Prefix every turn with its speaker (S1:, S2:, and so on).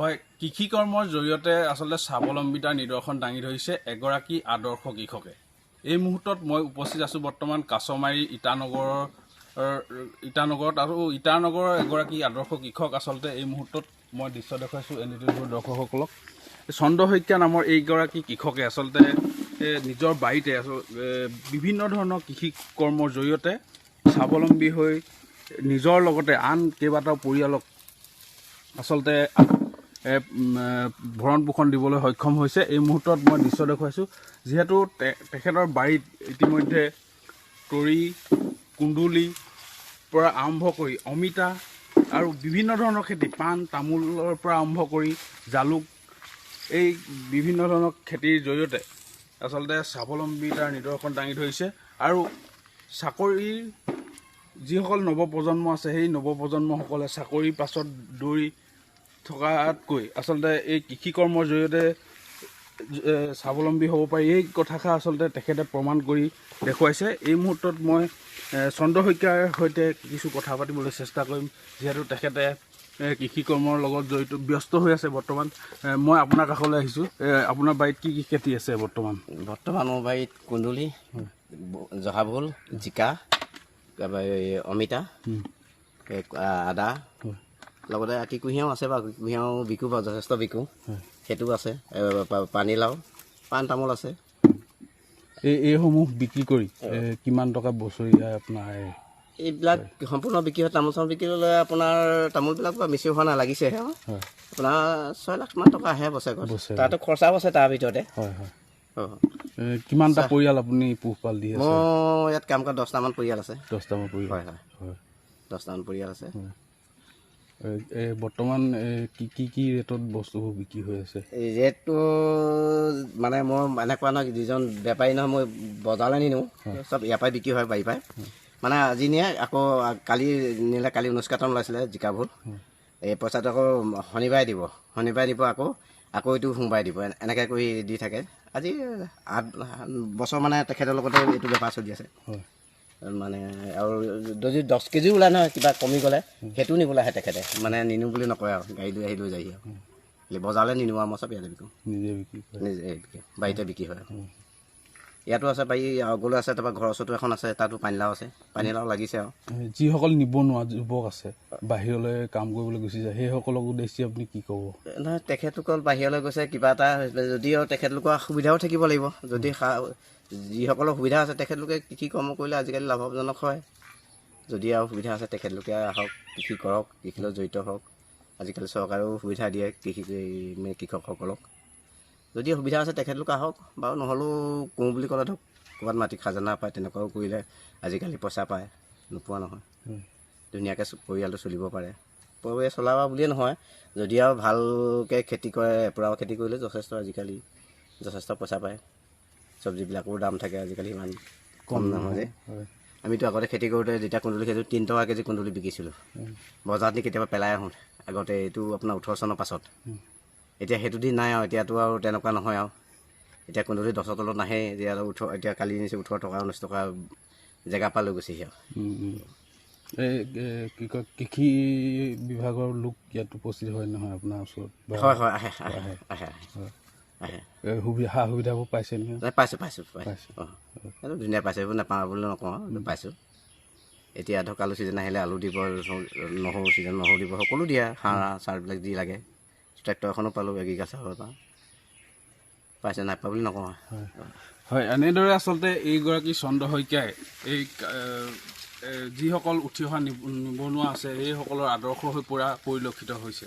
S1: হয়, কৃষি কৰ্মৰ জৰিয়তে আচলতে স্বাৱলম্বিতাৰ নিদৰ্শন দাঙি ধৰিছে এগৰাকী আদৰ্শ কৃষকে। এই মুহূৰ্তত মই উপস্থিত আছোঁ বৰ্তমান কাছমাৰী ইটানগৰত আৰু ইটানগৰৰ এগৰাকী আদৰ্শ কৃষক। আচলতে এই মুহূৰ্তত মই দৃশ্য দেখুৱাইছোঁ NDTV দৰ্শকসকলক। চন্দ্ৰ শইকীয়া নামৰ এইগৰাকী কৃষকে আচলতে নিজৰ বাৰীতে বিভিন্ন ধৰণৰ কৃষি কৰ্মৰ জৰিয়তে স্বাৱলম্বী হৈ নিজৰ লগতে আন কেইবাটাও পৰিয়ালক আচলতে ভৰণ পোষণ দিবলৈ সক্ষম হৈছে। এই মুহূৰ্তত মই দৃশ্য দেখুৱাইছোঁ, যিহেতু তেখেতৰ বাৰীত ইতিমধ্যে তৰি, কুন্দুলি পৰা আৰম্ভ কৰি অমিতা আৰু বিভিন্ন ধৰণৰ খেতি, পাণ তামোলৰ পৰা আৰম্ভ কৰি জালুক, এই বিভিন্ন ধৰণৰ খেতিৰ জৰিয়তে আচলতে স্বাৱলম্বিতাৰ নিদৰ্শন দাঙি ধৰিছে। আৰু চাকৰিৰ যিসকল নৱপ্ৰজন্ম আছে, সেই নৱপ্ৰজন্মসকলে চাকৰিৰ পাছত দৌৰি থকাতকৈ আচলতে এই কৃষি কৰ্মৰ জৰিয়তে স্বাৱলম্বী হ'ব পাৰি, এই কথাষাৰ আচলতে তেখেতে প্ৰমাণ কৰি দেখুৱাইছে। এই মুহূৰ্তত মই চন্দ্ৰ শইকীয়াৰ সৈতে কিছু কথা পাতিবলৈ চেষ্টা কৰিম, যিহেতু তেখেতে কৃষি কৰ্মৰ লগত জড়িত ব্যস্ত হৈ আছে বৰ্তমান। মই আপোনাৰ কাষলৈ আহিছোঁ। আপোনাৰ বাৰীত কি কি খেতি আছে বৰ্তমান?
S2: বৰ্তমান মোৰ বাৰীত কুন্দুলি, জহাভোল, জিকা, অমিতা, আদা, লগতে আকি কুঁহিয়াৰো আছে বাৰু। কুঁহিয়াৰো বিকো বাৰু, যথেষ্ট বিকো, সেইটো আছে। পানীলাও, পাণ তামোল আছে।
S1: এইসমূহ বিক্ৰী কৰি কিমান টকা বছৰীয়া আপোনাৰ?
S2: এইবিলাক সম্পূৰ্ণ বিক্ৰী হয়। তামোল চামোল বিক্ৰী হ'লে আপোনাৰ তামোলবিলাক বাৰু বেছি হোৱা নালাগিছেহে, আপোনাৰ 6 লাখ মান টকা আহে বছৰেকত। তাতো খৰচাও আছে তাৰ ভিতৰতে।
S1: হয় হয়। কিমানটা পৰিয়াল আপুনি পোহপাল দি আছে?
S2: মোৰ ইয়াত কাম কৰা 10টামান পৰিয়াল আছে।
S1: 10টামান পৰিয়াল?
S2: হয় হয়, 10টামান পৰিয়াল আছে।
S1: বৰ্তমান কি ৰেটত বস্তুবোৰ বিক্ৰী হৈ আছে?
S2: ৰেটটো মানে মই এনেকুৱা নহয়, যিজন বেপাৰী নহয় মই বজাৰলৈ নিনিওঁ, চব ইয়াৰ পৰাই বিক্ৰী হয়, বাৰীৰ পৰাই। মানে আজি নিয়ে, আকৌ কালি নিলে, কালি 19 কাৰ্টন ওলাইছিলে জিকাভোল। এই পইচাটো আকৌ শনিবাৰে দিব, আকৌ এইটো সোমবাৰে দিব, এনেকৈ কৰি দি থাকে। আজি 8 বছৰ মানে তেখেতৰ লগতে এইটো বেপাৰ চলি আছে। মানে আৰু যদি 10 কেজি ওলাই নহয়, কিবা কমি গ'লে সেইটো নিবলৈ আহে তেখেতে। মানে নিনো বুলি নকয় আৰু, গাড়ী লৈ লৈ যায়হি আৰু। বজাৰলৈ নিনিওঁ আৰু, মই চব ইয়াতে বিকোঁ, নিজে বিক্ৰী, বাৰীতে বিক্ৰী হয়। ইয়াতো আছে বাৰী, আগলৈ আছে। তাৰপৰা ঘৰৰ ওচৰতো এখন আছে, তাতো পানীলাও আছে, পানীলাও লাগিছে আৰু।
S1: যিসকল নিবনুৱা যুৱক আছে, বাহিৰলৈ কাম কৰিবলৈ গুচি যায়, সেইসকলক উদ্দেশ্যি আপুনি কি ক'ব?
S2: নহয়, তেখেতলোকৰ বাহিৰলৈ গৈছে, কিবা এটা যদি আৰু তেখেতলোকৰ সুবিধাও থাকিব লাগিব। যদি যিসকলৰ সুবিধা আছে, তেখেতলোকে কৃষি কৰ্ম কৰিলে আজিকালি লাভজনক হয়। যদি আৰু সুবিধা আছে, তেখেতলোকে আহক, কৃষি কৰক, কৃষিৰ লগত জড়িত হওক। আজিকালি চৰকাৰেও সুবিধা দিয়ে কৃষকসকলক। যদি সুবিধা আছে তেখেতলোকে আহক বাৰু। নহ'লেও কৰোঁ বুলি ক'লে ধৰক ক'ৰবাত মাটি খাজানা পায়, তেনেকুৱাও কৰিলে আজিকালি পইচা পায়, নোপোৱা নহয়। ধুনীয়াকৈ পৰিয়ালটো চলিব পাৰে। পৰিয়াল চলাবা বুলিয়ে নহয়, যদি আৰু ভালকৈ খেতি কৰে, এপোৰা খেতি কৰিলে আজিকালি যথেষ্ট পইচা পায়। চব্জিবিলাকৰো দাম থাকে আজিকালি, ইমান কম নহয় যে। আমিতো আগতে খেতি কৰোঁতে যেতিয়া কুন্দুলি খেতি 3 টকা কেজি কুন্দুলি বিকিছিলোঁ, বজাৰত নি কেতিয়াবা পেলাই আহোঁ। আগতে এইটো আপোনাৰ 18 চনৰ পাছত। এতিয়া সেইটো দিন নাই আৰু, এতিয়াতো আৰু তেনেকুৱা নহয় আৰু। এতিয়া কুন্দুলি 10ৰ তলত নাহে। এতিয়া কালি নিছে 18 টকা 19 টকা জেগা পৰা লৈ গৈছেহি আৰু।
S1: কি কয়, কৃষি বিভাগৰ লোক ইয়াত উপস্থিত হয় নহয় আপোনাৰ ওচৰত?
S2: হয় হয়, আহে।
S1: সা সুবিধাবোৰ পাইছে নহয়?
S2: পাইছোঁ। এইটো ধুনীয়া পাইছোঁ, এইবোৰ নাপাওঁ বুলি নকওঁ, পাইছোঁ। এতিয়া ধৰক আলু ছিজন আহিলে আলু দিব, নহৰু ছিজন নহৰু দিব, সকলো দিয়ে। সাৰ চাৰবিলাক যি লাগে। ট্ৰেক্টৰ এখনো পালোঁ এগ্ৰিকালচাৰৰ পৰা, পাইছে, নাপায় বুলি নকওঁ।
S1: হয়, এনেদৰে আচলতে এইগৰাকী চন্দ্ৰ শইকীয়াই এই যিসকল উঠি অহা নিবনুৱা আছে, সেইসকলৰ আদৰ্শ হৈ পৰা পৰিলক্ষিত হৈছে।